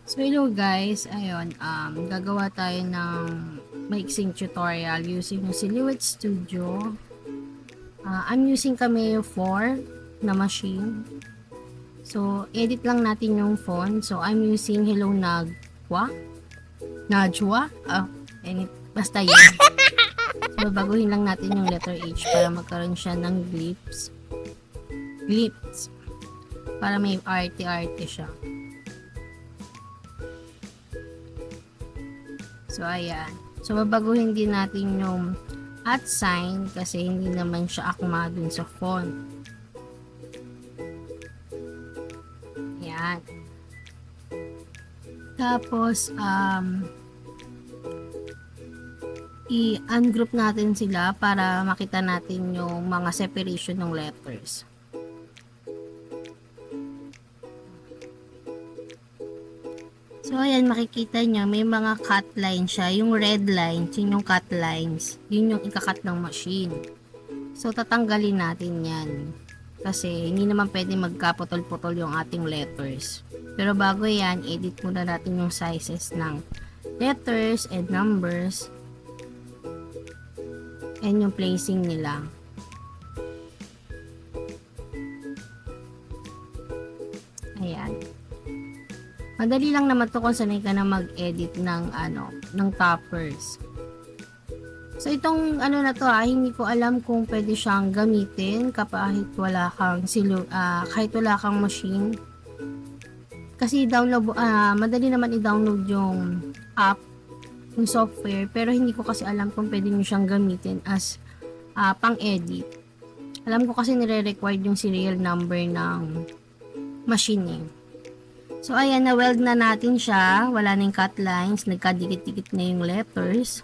So hello guys, ayun, gagawa tayo ng maiksing tutorial using yung Silhouette Studio. I'm using Cameo 4 na machine. So edit lang natin yung font. So I'm using Hello Najwa, basta yun. So baguhin lang natin yung letter H para magkaroon siya ng glips, para may arte-arte siya. So, ayan. So, babaguhin din natin yung at sign kasi hindi naman siya akma dun sa font. Ayan. Tapos, i-ungroup natin sila para makita natin yung mga separation ng letters. So, ayan, makikita nyo, may mga cut line siya. Yung red lines, yun yung cut lines. Yun yung ikakat ng machine. So, tatanggalin natin yan. Kasi, hindi naman pwede magkaputol-putol yung ating letters. Pero bago yan, edit muna natin yung sizes ng letters and numbers. And yung placing nila. Ayan. Madali lang naman to kung sanay ka na mag-edit ng toppers. So itong na to hindi ko alam kung pwede siyang gamitin kahit wala kang machine. Kasi madali naman i-download yung app, yung software, pero hindi ko kasi alam kung pwede niyo siyang gamitin as pang-edit. Alam ko kasi nire-required yung serial number ng machine eh. So, ayan, na-weld na natin siya. Wala na yung cut lines. Nagkadikit-dikit na yung letters.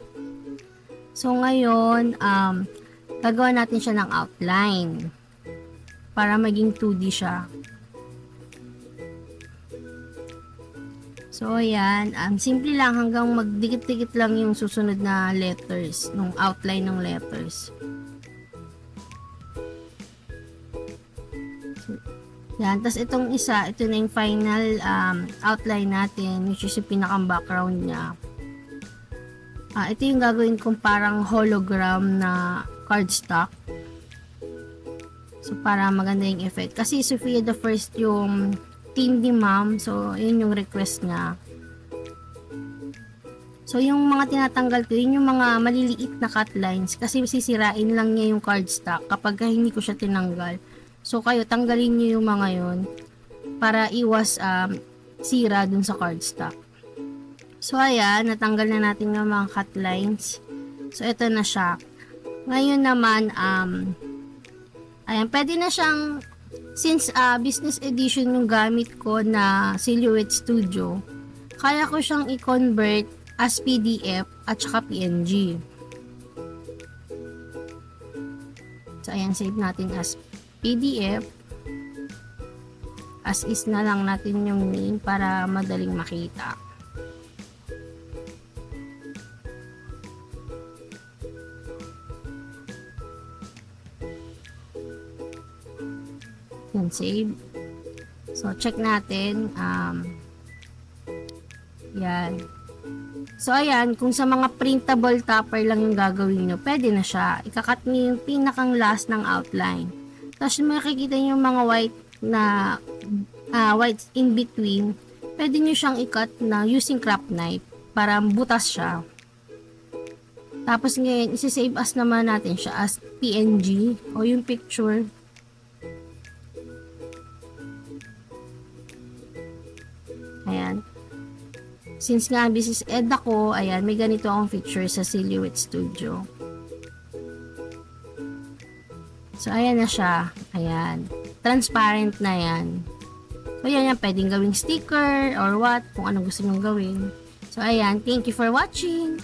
So, ngayon, gagawa natin siya ng outline. Para maging 2D siya. So, ayan. Simple lang hanggang magdikit-dikit lang yung susunod na letters. Nung outline ng letters. Yan. Tapos itong isa, ito na yung final outline natin, which is yung pinakang background niya. Ito yung gagawin kong parang hologram na cardstock. So, para maganda yung effect. Kasi Sofia the First yung team ni ma'am. So, yun yung request niya. So, yung mga tinatanggal ko, yun yung mga maliliit na cut lines. Kasi sisirain lang niya yung cardstock kapag hindi ko siya tinanggal. So, kayo, tanggalin nyo yung mga yun para iwas sira dun sa cardstock. So, ayan, natanggal na natin yung mga cut lines. So, ito na siya. Ngayon naman, ayan, pwede na siyang, since business edition yung gamit ko na Silhouette Studio, kaya ko siyang i-convert as PDF at saka PNG. So, ayan, save natin as PDF. As is na lang natin yung name para madaling makita. Yan, save. So, check natin. Yan. So, ayan, kung sa mga printable topper lang yung gagawin nyo, pwede na siya. Ikakat nyo yung pinakang last ng outline. Tapos makikita nyo yung mga white in between. Pwede nyo siyang i-cut na using craft knife para butas siya. Tapos ngayon, isi-save as naman natin siya as PNG o yung picture. Ayan. Since nga business ed ako, ayan, may ganito akong feature sa Silhouette Studio. So, ayan na siya. Ayan. Transparent na yan. So, ayan yan. Pwedeng gawing sticker or what. Kung anong gusto nyong gawin. So, ayan. Thank you for watching.